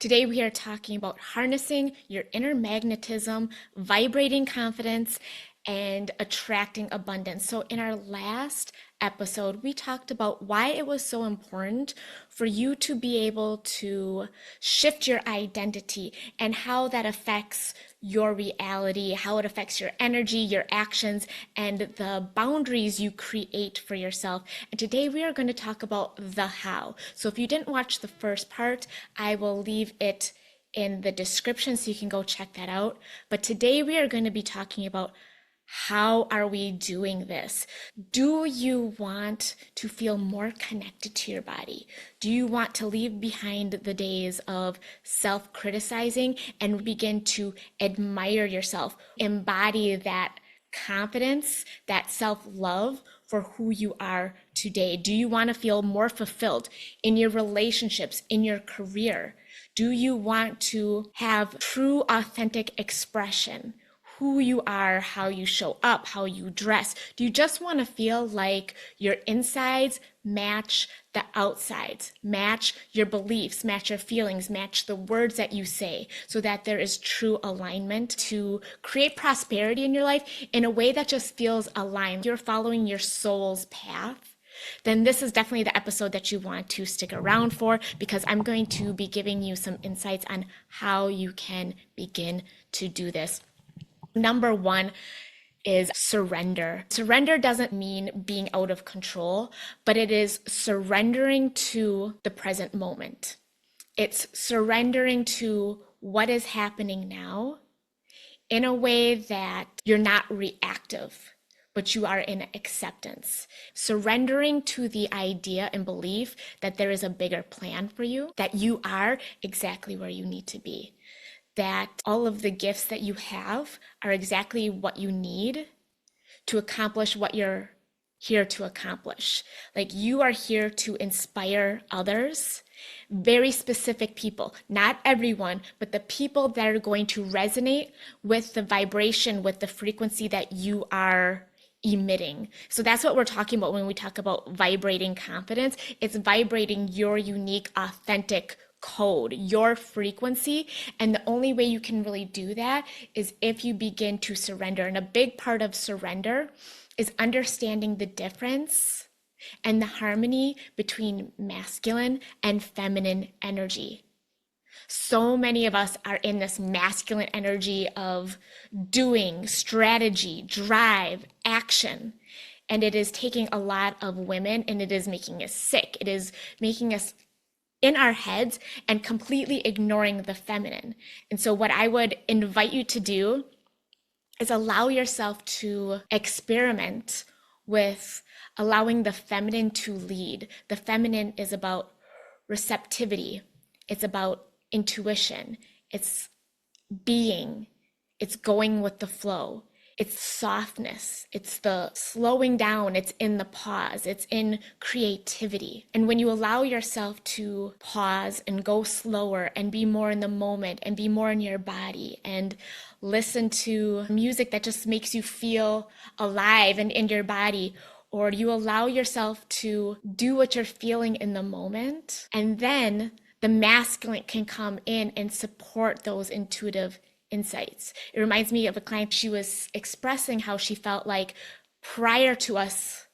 Today, we are talking about harnessing your inner magnetism, vibrating confidence, and attracting abundance. So, in our last episode, we talked about why it was so important for you to be able to shift your identity and how that affects your reality, how it affects your energy, your actions, and the boundaries you create for yourself. And today we are going to talk about the how. So if you didn't watch the first part, I will leave it in the description so you can go check that out. But today we are going to be talking about how are we doing this? Do you want to feel more connected to your body? Do you want to leave behind the days of self-criticizing and begin to admire yourself, embody that confidence, that self-love for who you are today? Do you want to feel more fulfilled in your relationships, in your career? Do you want to have true, authentic expression? Who you are, how you show up, how you dress? Do you just want to feel like your insides match the outsides, match your beliefs, match your feelings, match the words that you say, so that there is true alignment to create prosperity in your life in a way that just feels aligned? You're following your soul's path, then this is definitely the episode that you want to stick around for, because I'm going to be giving you some insights on how you can begin to do this. Number one is surrender. Surrender doesn't mean being out of control, but it is surrendering to the present moment. It's surrendering to what is happening now in a way that you're not reactive, but you are in acceptance. Surrendering to the idea and belief that there is a bigger plan for you, that you are exactly where you need to be, that all of the gifts that you have are exactly what you need to accomplish what you're here to accomplish. Like, you are here to inspire others, very specific people, not everyone, but the people that are going to resonate with the vibration, with the frequency that you are emitting. So that's what we're talking about when we talk about vibrating confidence. It's vibrating your unique, authentic code, your frequency. And the only way you can really do that is if you begin to surrender. And a big part of surrender is understanding the difference and the harmony between masculine and feminine energy. So many of us are in this masculine energy of doing, strategy, drive, action. And it is taking a lot of women, and it is making us sick. It is making us in our heads and completely ignoring the feminine. And so what I would invite you to do is allow yourself to experiment with allowing the feminine to lead. The feminine is about receptivity. It's about intuition. It's being. It's going with the flow. It's softness. It's the slowing down. It's in the pause. It's in creativity. And when you allow yourself to pause and go slower and be more in the moment and be more in your body and listen to music that just makes you feel alive and in your body, or you allow yourself to do what you're feeling in the moment, and then the masculine can come in and support those intuitive insights. It reminds me of a client. She was expressing how she felt like prior to us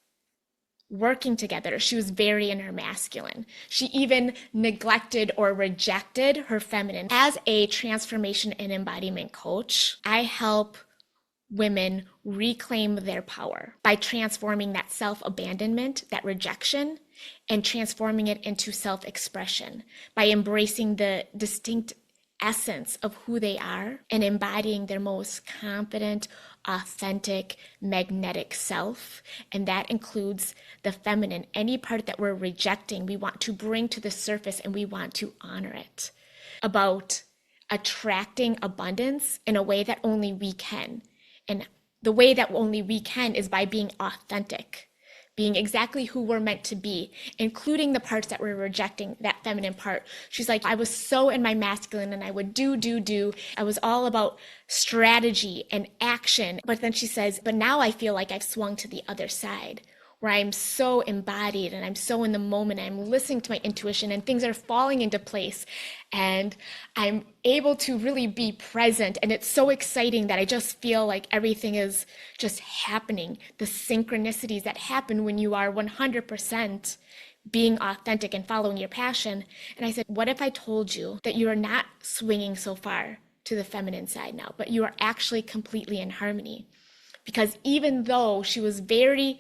working together, she was very in her masculine. She even neglected or rejected her feminine. As a transformation and embodiment coach, I help women reclaim their power by transforming that self-abandonment, that rejection, and transforming it into self-expression by embracing the distinct essence of who they are and embodying their most confident, authentic, magnetic self. And that includes the feminine. Any part that we're rejecting, we want to bring to the surface and we want to honor it. About attracting abundance in a way that only we can. And the way that only we can is by being authentic, being exactly who we're meant to be, including the parts that we're rejecting, that feminine part. She's like, I was so in my masculine and I would do. I was all about strategy and action. But then she says, but now I feel like I've swung to the other side, where I'm so embodied and I'm so in the moment. I'm listening to my intuition and things are falling into place and I'm able to really be present. And it's so exciting that I just feel like everything is just happening. The synchronicities that happen when you are 100% being authentic and following your passion. And I said, what if I told you that you are not swinging so far to the feminine side now, but you are actually completely in harmony? Because even though she was very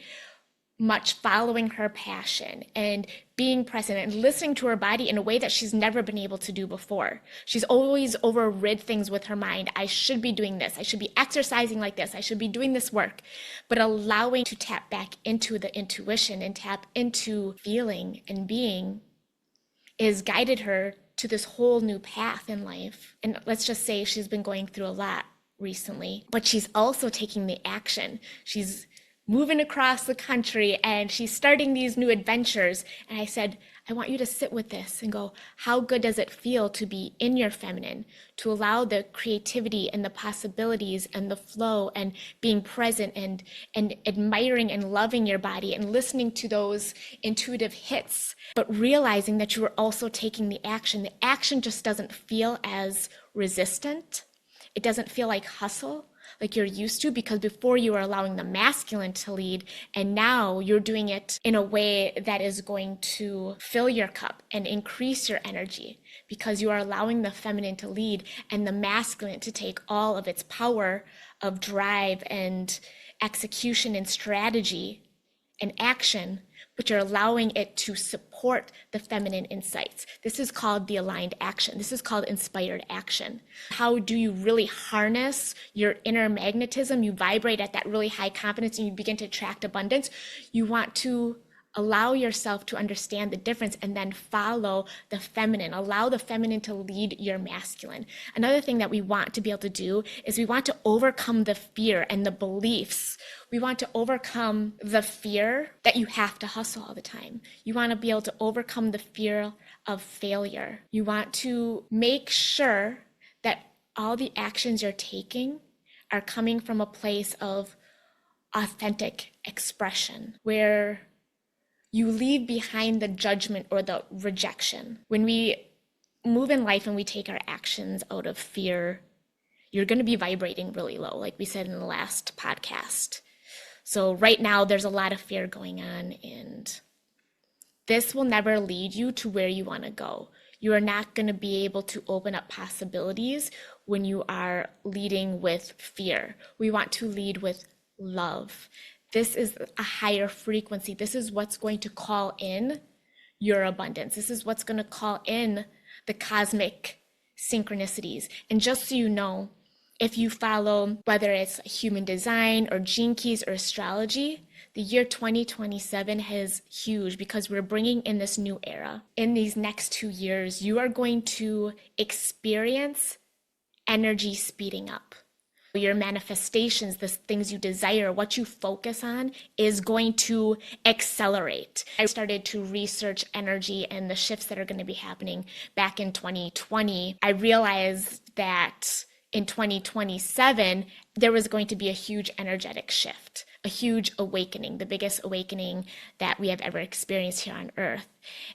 much following her passion and being present and listening to her body in a way that she's never been able to do before. She's always overrid things with her mind. I should be doing this. I should be exercising like this. I should be doing this work. But allowing to tap back into the intuition and tap into feeling and being is guided her to this whole new path in life. And let's just say she's been going through a lot recently, but she's also taking the action. She's moving across the country and she's starting these new adventures. And I said, I want you to sit with this and go, how good does it feel to be in your feminine, to allow the creativity and the possibilities and the flow and being present and admiring and loving your body and listening to those intuitive hits, but realizing that you are also taking the action. The action just doesn't feel as resistant. It doesn't feel like hustle, like you're used to, because before you were allowing the masculine to lead, and now you're doing it in a way that is going to fill your cup and increase your energy, because you are allowing the feminine to lead and the masculine to take all of its power of drive and execution and strategy and action, but you're allowing it to support the feminine insights. This is called the aligned action. This is called inspired action. How do you really harness your inner magnetism? You vibrate at that really high confidence and you begin to attract abundance. You want to allow yourself to understand the difference and then follow the feminine. Allow the feminine to lead your masculine. Another thing that we want to be able to do is we want to overcome the fear and the beliefs. We want to overcome the fear that you have to hustle all the time. You want to be able to overcome the fear of failure. You want to make sure that all the actions you're taking are coming from a place of authentic expression, where you leave behind the judgment or the rejection. When we move in life and we take our actions out of fear, you're going to be vibrating really low, like we said in the last podcast. So right now there's a lot of fear going on, and this will never lead you to where you want to go. You are not going to be able to open up possibilities when you are leading with fear. We want to lead with love. This is a higher frequency. This is what's going to call in your abundance. This is what's going to call in the cosmic synchronicities. And just so you know, if you follow, whether it's human design or gene keys or astrology, the year 2027 is huge because we're bringing in this new era. In these next 2 years, you are going to experience energy speeding up. Your manifestations, the things you desire, what you focus on is going to accelerate. I started to research energy and the shifts that are going to be happening back in 2020. I realized that in 2027, there was going to be a huge energetic shift, a huge awakening, the biggest awakening that we have ever experienced here on Earth.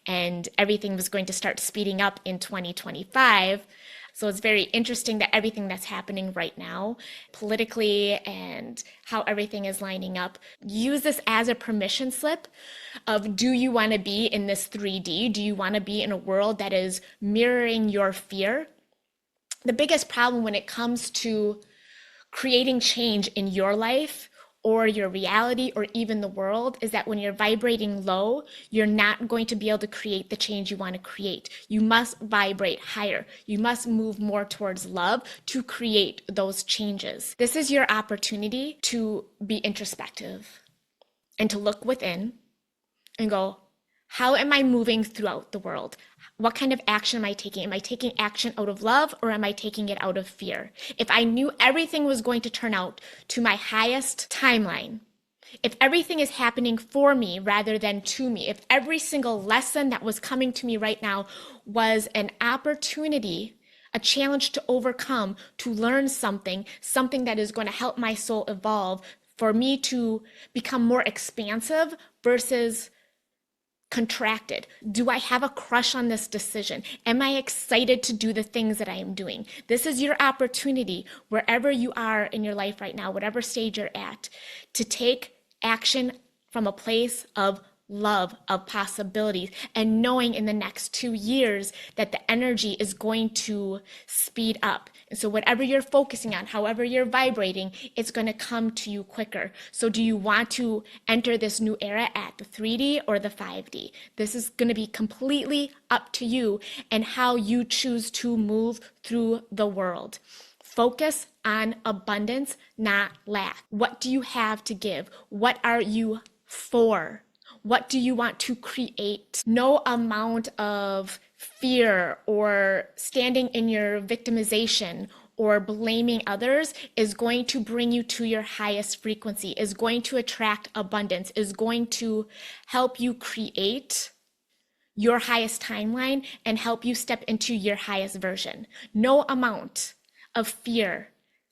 And everything was going to start speeding up in 2025. So it's very interesting that everything that's happening right now, politically and how everything is lining up, use this as a permission slip of, do you want to be in this 3D? Do you want to be in a world that is mirroring your fear? The biggest problem when it comes to creating change in your life or your reality or even the world is that when you're vibrating low, you're not going to be able to create the change you want to create. You must vibrate higher. You must move more towards love to create those changes. This is your opportunity to be introspective and to look within and go, how am I moving throughout the world? What kind of action am I taking? Am I taking action out of love or am I taking it out of fear? If I knew everything was going to turn out to my highest timeline, if everything is happening for me rather than to me, if every single lesson that was coming to me right now was an opportunity, a challenge to overcome, to learn something that is going to help my soul evolve for me to become more expansive versus contracted? Do I have a crush on this decision? Am I excited to do the things that I am doing? This is your opportunity, wherever you are in your life right now, whatever stage you're at, to take action from a place of love, of possibilities, and knowing in the next 2 years that the energy is going to speed up. And so whatever you're focusing on, however you're vibrating, it's going to come to you quicker. So do you want to enter this new era at the 3D or the 5D? This is going to be completely up to you and how you choose to move through the world. Focus on abundance, not lack. What do you have to give? What are you for? What do you want to create? No amount of fear or standing in your victimization or blaming others is going to bring you to your highest frequency, is going to attract abundance, is going to help you create your highest timeline and help you step into your highest version. No amount of fear,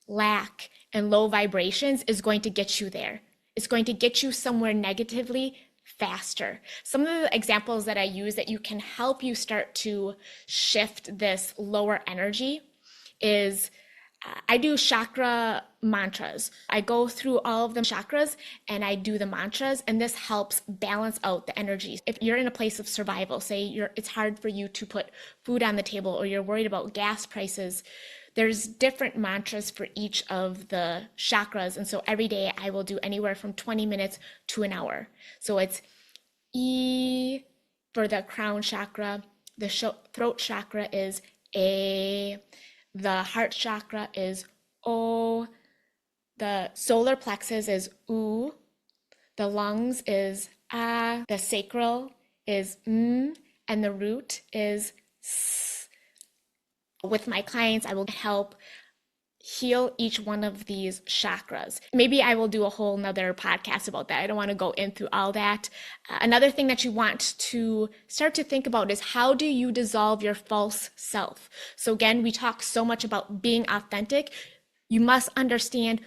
lack, and low vibrations is going to get you there. It's going to get you somewhere negatively faster. Some of the examples that I use that you can help you start to shift this lower energy is I do chakra mantras. I go through all of the chakras and I do the mantras, and this helps balance out the energies. If you're in a place of survival, say it's hard for you to put food on the table or you're worried about gas prices, there's different mantras for each of the chakras. And so every day I will do anywhere from 20 minutes to an hour. So it's E for the crown chakra, the throat chakra is A, the heart chakra is O, the solar plexus is U, the lungs is A, the sacral is M, and the root is S. With my clients, I will help heal each one of these chakras. Maybe I will do a whole nother podcast about that. I don't want to go in through all that. Another thing that you want to start to think about is how do you dissolve your false self? So again, we talk so much about being authentic. You must understand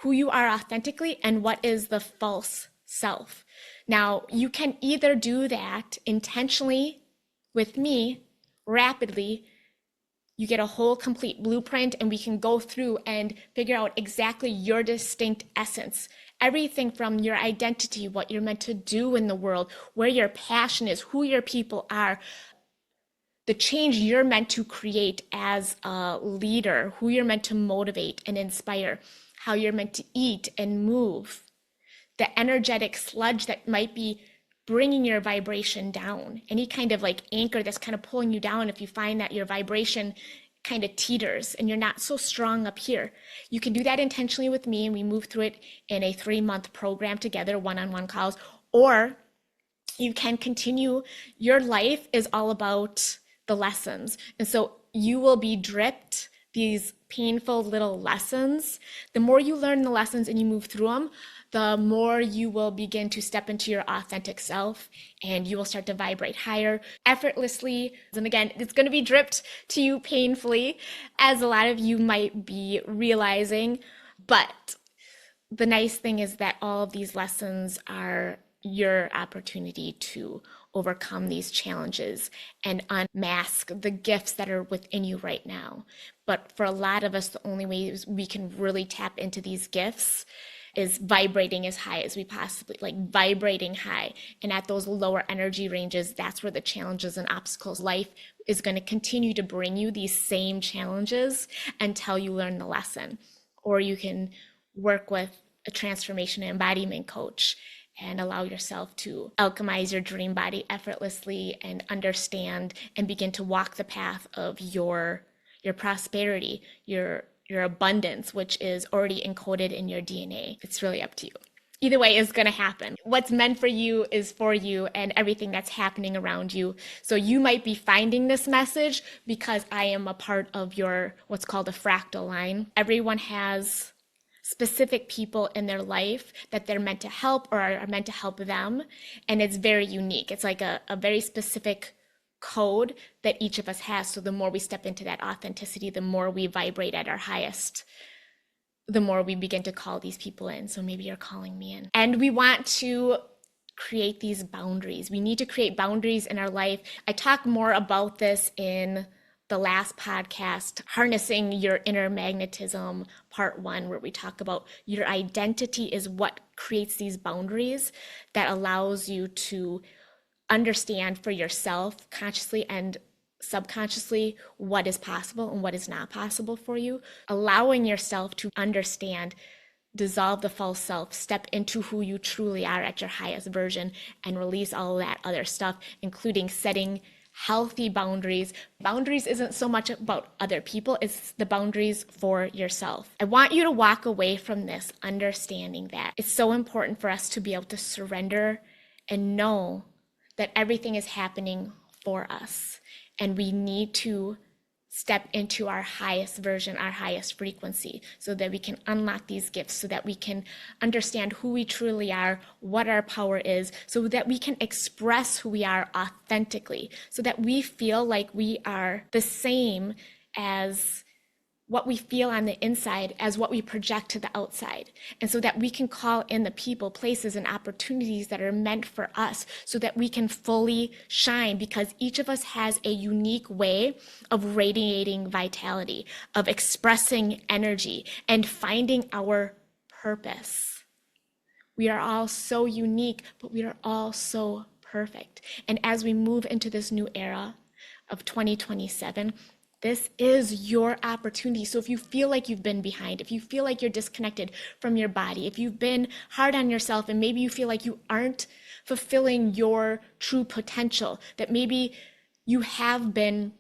who you are authentically and what is the false self. Now, you can either do that intentionally with me rapidly. You get a whole complete blueprint and we can go through and figure out exactly your distinct essence. Everything from your identity, what you're meant to do in the world, where your passion is, who your people are, the change you're meant to create as a leader, who you're meant to motivate and inspire, how you're meant to eat and move, the energetic sludge that might be bringing your vibration down, any kind of like anchor that's kind of pulling you down. If you find that your vibration kind of teeters and you're not so strong up here, you can do that intentionally with me and we move through it in a 3-month program together, one-on-one calls, or you can continue. Your life is all about the lessons. And so you will be dripped these painful little lessons. The more you learn the lessons and you move through them, the more you will begin to step into your authentic self and you will start to vibrate higher effortlessly. And again, it's going to be dripped to you painfully, as a lot of you might be realizing. But the nice thing is that all of these lessons are your opportunity to overcome these challenges and unmask the gifts that are within you right now. But for a lot of us, the only way we can really tap into these gifts is vibrating as high as we possibly, like vibrating high. And at those lower energy ranges, that's where the challenges and obstacles, life is going to continue to bring you these same challenges until you learn the lesson. Or you can work with a transformation and embodiment coach and allow yourself to alchemize your dream body effortlessly and understand and begin to walk the path of your prosperity, your abundance, which is already encoded in your DNA. It's really up to you. Either way is going to happen. What's meant for you is for you and everything that's happening around you. So you might be finding this message because I am a part of your what's called a fractal line. Everyone has specific people in their life that they're meant to help or are meant to help them. And it's very unique. It's like a very specific code that each of us has. So the more we step into that authenticity, the more we vibrate at our highest, the more we begin to call these people in. So maybe you're calling me in. And we want to create these boundaries. We need to create boundaries in our life. I talk more about this in the last podcast, Harnessing Your Inner Magnetism, part 1, where we talk about your identity is what creates these boundaries that allows you to understand for yourself, consciously and subconsciously, what is possible and what is not possible for you, allowing yourself to understand, dissolve the false self, step into who you truly are at your highest version, and release all of that other stuff, including setting healthy boundaries. Boundaries isn't so much about other people, it's the boundaries for yourself. I want you to walk away from this understanding that it's so important for us to be able to surrender and know that everything is happening for us, and we need to step into our highest version, our highest frequency, so that we can unlock these gifts, so that we can understand who we truly are, what our power is, so that we can express who we are authentically, so that we feel like we are the same as what we feel on the inside as what we project to the outside. And so that we can call in the people, places, and opportunities that are meant for us, so that we can fully shine, because each of us has a unique way of radiating vitality, of expressing energy, and finding our purpose. We are all so unique, but we are all so perfect. And as we move into this new era of 2027, this is your opportunity. So if you feel like you've been behind, if you feel like you're disconnected from your body, if you've been hard on yourself and maybe you feel like you aren't fulfilling your true potential, that maybe you have been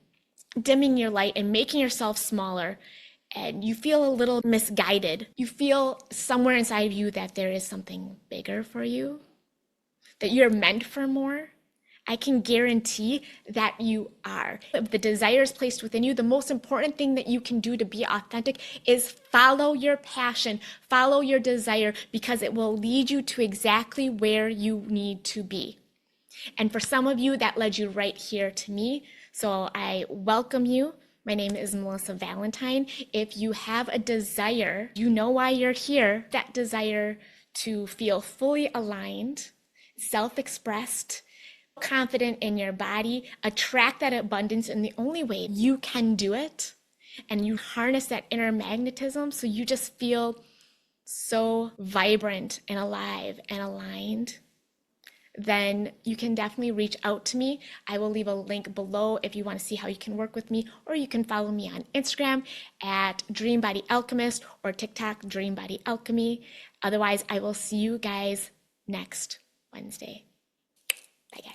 dimming your light and making yourself smaller, and you feel a little misguided, you feel somewhere inside of you that there is something bigger for you, that you're meant for more, I can guarantee that you are. If the desire is placed within you, the most important thing that you can do to be authentic is follow your passion, follow your desire, because it will lead you to exactly where you need to be. And for some of you, that led you right here to me. So I welcome you. My name is Melissa Valentine. If you have a desire, you know why you're here, that desire to feel fully aligned, self-expressed, confident in your body, attract that abundance in the only way you can do it, and you harness that inner magnetism so you just feel so vibrant and alive and aligned, then you can definitely reach out to me. I will leave a link below if you want to see how you can work with me, or you can follow me on Instagram at Dream Body Alchemist or TikTok Dream Body Alchemy. Otherwise, I will see you guys next Wednesday. Bye, guys.